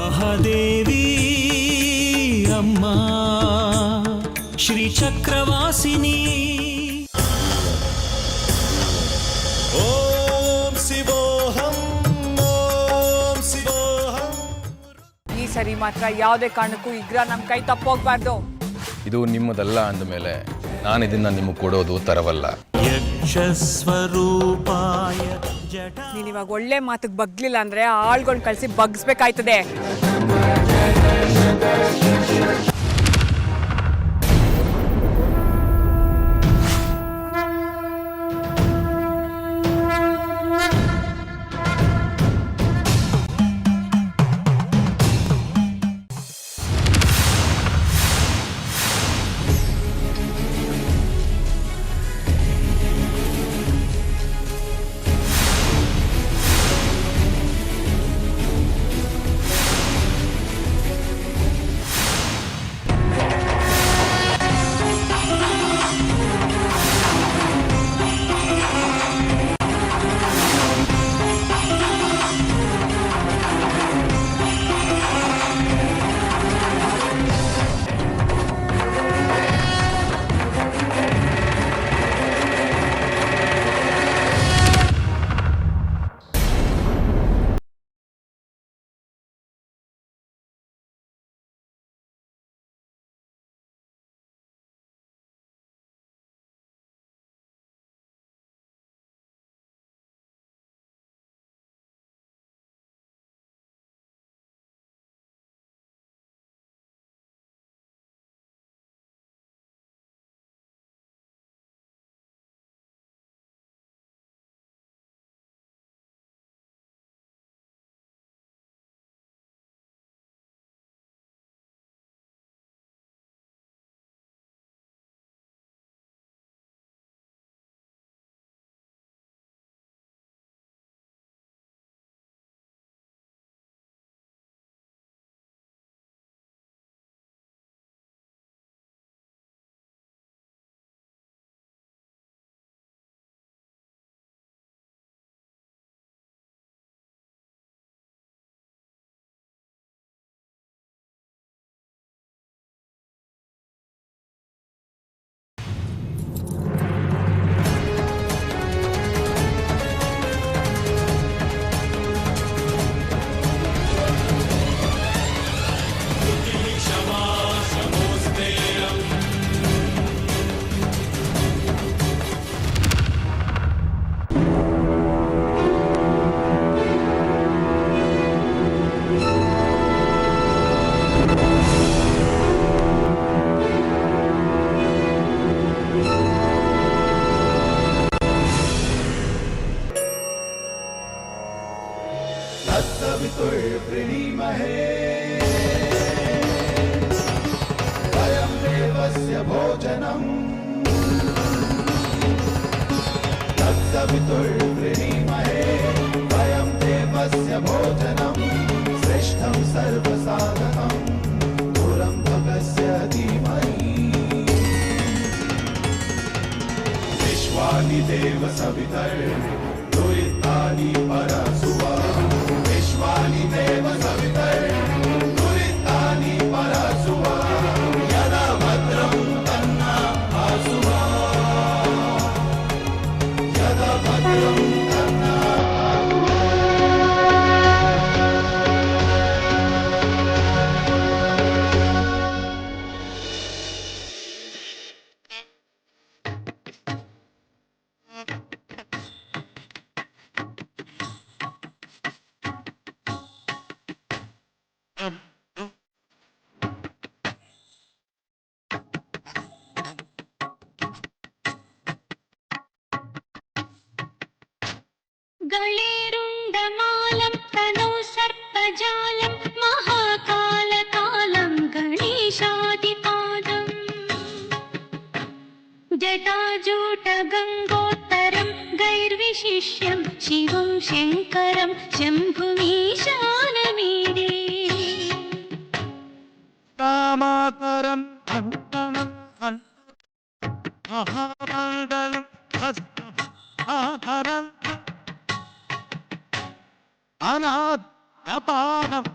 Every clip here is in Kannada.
ಮಹಾದೇವಿ ಅಮ್ಮ ಶ್ರೀ ಚಕ್ರವಾಸಿನಿ. ಓಂ ಶಿವೋಹಂ ಓಂ ಶಿವೋಹಂ. ಈ ಸರಿ ಮಾತ್ರ ಯಾವುದೇ ಕಾರಣಕ್ಕೂ ವಿಗ್ರಹ ನಮ್ಮ ಕೈ ತಪ್ಪೋಗ್ಬಾರ್ದು. ಇದು ನಿಮ್ಮದಲ್ಲ ಅಂದಮೇಲೆ ನಾನು ಇದನ್ನ ನಿಮಗೆ ಕೊಡೋದು ತರವಲ್ಲ. ಯಕ್ಷ ಸ್ವರೂಪಾಯ ಜಟ. ನೀನಿವಾಗ ಒಳ್ಳೆ ಮಾತಿಗೆ ಬಗ್ಲಿಲ್ಲ ಅಂದ್ರೆ ಆಳ್ಗೊಂಡು ಕಳಿಸಿ ಬಗ್ಸ್ಬೇಕಾಯ್ತದೆ. तत्सवितुर्वृणीमहे वयं देवस्य भोजनम्. तत्सवितुर्वृणीमहे वयं देवस्य भोजनम्. श्रेष्ठं सर्वसाधनं पुरं भगस्य धीमहि. विश्वानि देव सवितर्दुरितानि परसुवा. विश्वानि देव सवितर्दुरितानि परसुवा. यदा भद्रं तन्ना आसुवा. यदा भद्रं तन्ना गणेरुण्डमालं तनौ सर्पजालं महाकालकालं गणेशादिपादम्. जटाजूटगङ्गोत्तरं गैर्विशिष्यं शिवं शङ्करं शम्भुमीशानमीडे. कामातरं महामण्डलं आधरं अनाथ अपारं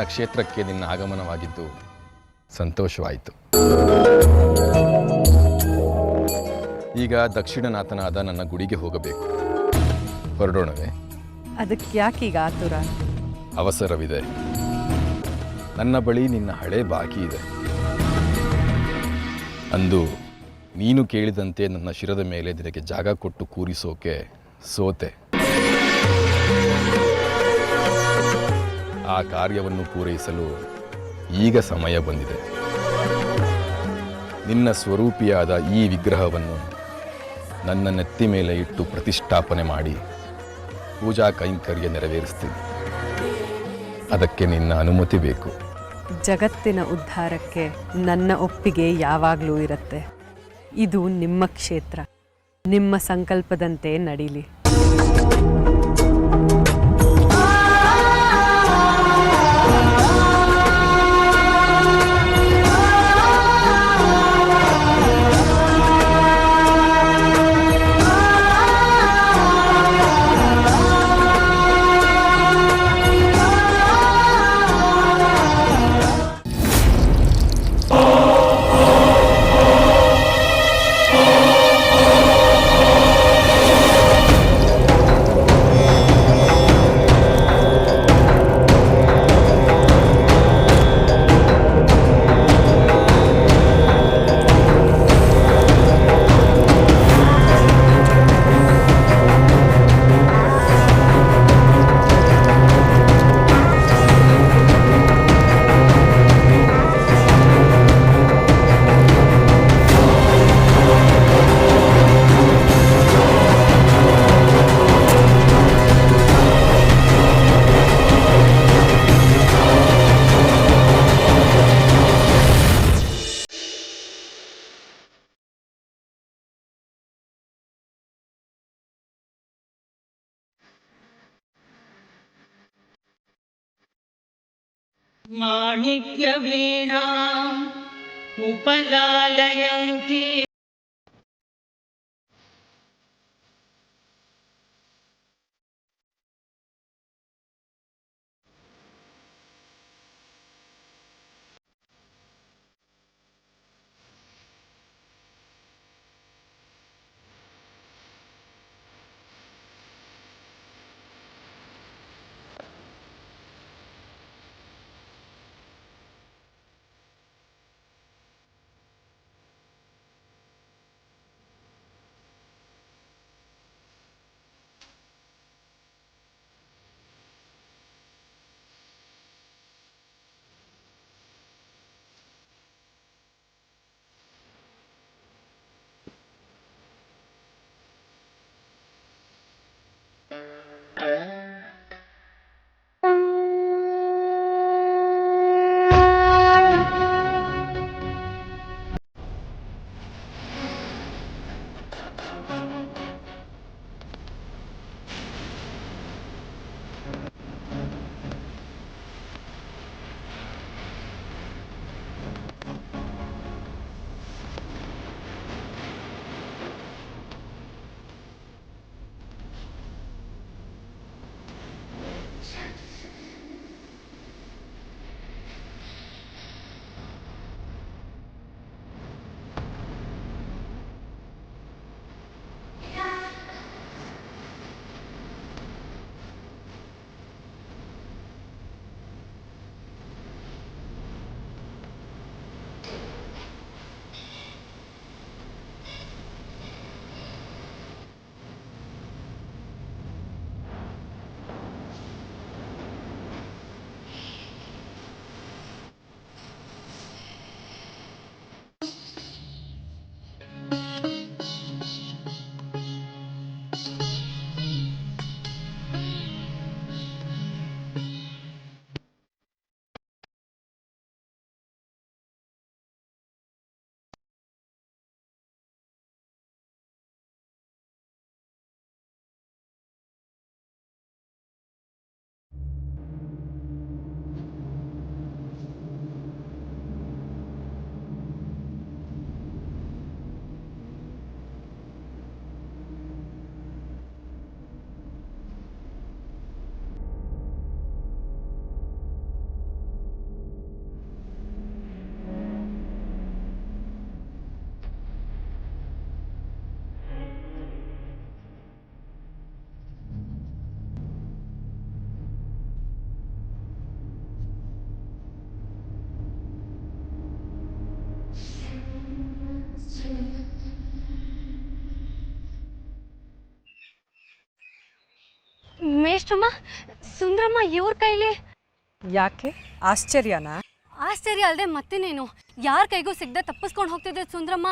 ಕ್ಷೇತ್ರಕ್ಕೆ ನಿನ್ನ ಆಗಮನವಾಗಿದ್ದು ಸಂತೋಷವಾಯಿತು. ಈಗ ದಕ್ಷಿಣನಾಥನಾದ ನನ್ನ ಗುಡಿಗೆ ಹೋಗಬೇಕು. ಹೊರಡೋಣವೇ? ಅದಕ್ಕೆ ಯಾಕೀಗ ಆತುರ? ಅವಸರವಿದೆ. ನನ್ನ ಬಳಿ ನಿನ್ನ ಹಳೆ ಬಾಕಿ ಇದೆ. ಅಂದು ನೀನು ಕೇಳಿದಂತೆ ನನ್ನ ಶಿರದ ಮೇಲೆ ನಿನಗೆ ಜಾಗ ಕೊಟ್ಟು ಕೂರಿಸೋಕೆ ಸೋತೆ. ಆ ಕಾರ್ಯವನ್ನು ಪೂರೈಸಲು ಈಗ ಸಮಯ ಬಂದಿದೆ. ನಿನ್ನ ಸ್ವರೂಪಿಯಾದ ಈ ವಿಗ್ರಹವನ್ನು ನನ್ನ ನೆತ್ತಿ ಮೇಲೆ ಇಟ್ಟು ಪ್ರತಿಷ್ಠಾಪನೆ ಮಾಡಿ ಪೂಜಾ ಕೈಂಕರ್ಯ ನೆರವೇರಿಸ್ತೀನಿ. ಅದಕ್ಕೆ ನಿನ್ನ ಅನುಮತಿ ಬೇಕು. ಜಗತ್ತಿನ ಉದ್ಧಾರಕ್ಕೆ ನನ್ನ ಒಪ್ಪಿಗೆ ಯಾವಾಗಲೂ ಇರುತ್ತೆ. ಇದು ನಿಮ್ಮ ಕ್ಷೇತ್ರ. ನಿಮ್ಮ ಸಂಕಲ್ಪದಂತೆ ನಡೀಲಿ. माणिक्यवीणाम् उपलालयन्ति ಮೇಷ್ಟ್ರಮ್ಮ, ಸುಂದ್ರಮ್ಮ ಇವ್ರ ಕೈಲಿ ಯಾಕೆ ಆಶ್ಚರ್ಯನಾ? ಆಶ್ಚರ್ಯ ಅಲ್ಲದೆ ಮತ್ತೇನೇನು, ಯಾರ ಕೈಗೂ ಸಿಗದೆ ತಪ್ಪಿಸ್ಕೊಂಡು ಹೋಗ್ತಿದ್ದೆ ಸುಂದ್ರಮ್ಮ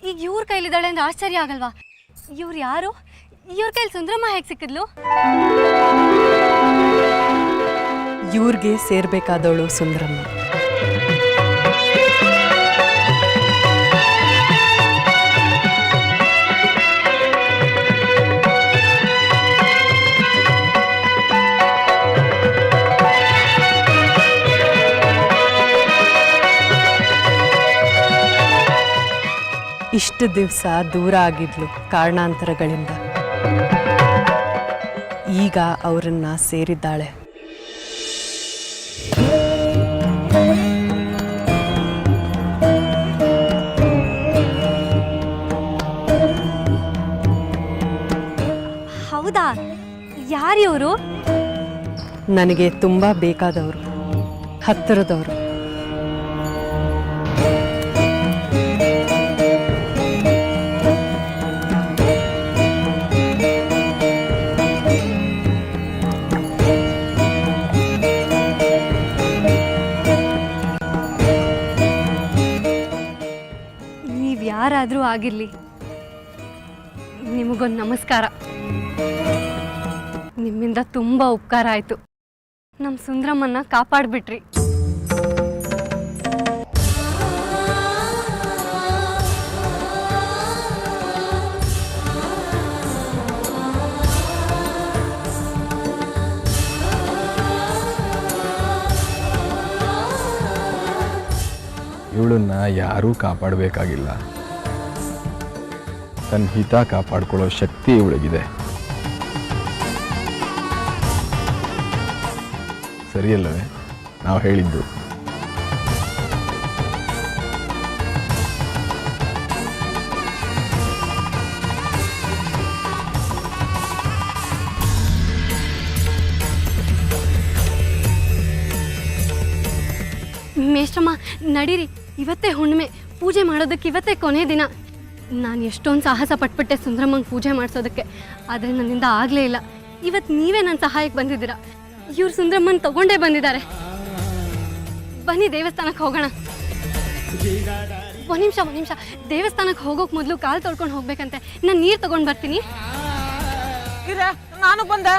ಈಗ ಇವ್ರ ಕೈಲಿದ್ದಾಳೆ ಅಂದ್ರೆ ಆಶ್ಚರ್ಯ ಆಗಲ್ವಾ? ಇವ್ರು ಯಾರು? ಇವ್ರ ಕೈಲಿ ಸುಂದ್ರಮ್ಮ ಹೇಗೆ ಸಿಕ್ಕಿದ್ಲು? ಇವ್ರಿಗೆ ಸೇರ್ಬೇಕಾದವಳು ಸುಂದ್ರಮ್ಮ. ಇಷ್ಟು ದಿವಸ ದೂರ ಆಗಿದ್ಲು ಕಾರಣಾಂತರಗಳಿಂದ. ಈಗ ಅವರನ್ನ ಸೇರಿದ್ದಾಳೆ. ಹೌದಾ? ಯಾರಿವರು? ನನಗೆ ತುಂಬಾ ಬೇಕಾದವರು, ಹತ್ತಿರದವರು. ಯಾರಾದರೂ ಆಗಿರಲಿ, ನಿಮಗೊಂದು ನಮಸ್ಕಾರ. ನಿಮ್ಮಿಂದ ತುಂಬ ಉಪಕಾರ ಆಯಿತು. ನಮ್ಮ ಸುಂದ್ರಮ್ಮನ್ನ ಕಾಪಾಡಿಬಿಟ್ರಿ. ಇವಳನ್ನ ಯಾರೂ ಕಾಪಾಡಬೇಕಾಗಿಲ್ಲ. ತನ್ನ ಹಿತ ಕಾಪಾಡ್ಕೊಳ್ಳೋ ಶಕ್ತಿ ಇವಳಿಗಿದೆ. ಸರಿಯಲ್ಲವೇ ನಾವು ಹೇಳಿದ್ದು? ಮೇಷ್ಟ್ರಮ್ಮ ನಡೀರಿ, ಇವತ್ತೇ ಹುಣ್ಣಿಮೆ, ಪೂಜೆ ಮಾಡೋದಕ್ಕೆ ಇವತ್ತೇ ಕೊನೆ ದಿನ. ನಾನು ಎಷ್ಟೊಂದು ಸಾಹಸ ಪಟ್ಬಿಟ್ಟೆ ಸುಂದ್ರಮ್ಮಂಗೆ ಪೂಜೆ ಮಾಡಿಸೋದಕ್ಕೆ, ಆದರೆ ನನ್ನಿಂದ ಆಗಲೇ ಇಲ್ಲ. ಇವತ್ತು ನೀವೇ ನನ್ನ ಸಹಾಯಕ್ಕೆ ಬಂದಿದ್ದೀರಾ. ಇವ್ರು ಸುಂದ್ರಮ್ಮನ ತಗೊಂಡೇ ಬಂದಿದ್ದಾರೆ. ಬನ್ನಿ ದೇವಸ್ಥಾನಕ್ಕೆ ಹೋಗೋಣ. ಒಂದು ನಿಮಿಷ, ದೇವಸ್ಥಾನಕ್ಕೆ ಹೋಗೋಕೆ ಮೊದಲು ಕಾಲು ತೊಳ್ಕೊಂಡು ಹೋಗ್ಬೇಕಂತೆ. ನಾನು ನೀರು ತಗೊಂಡು ಬರ್ತೀನಿ. ನಾನು ಬಂದೆ.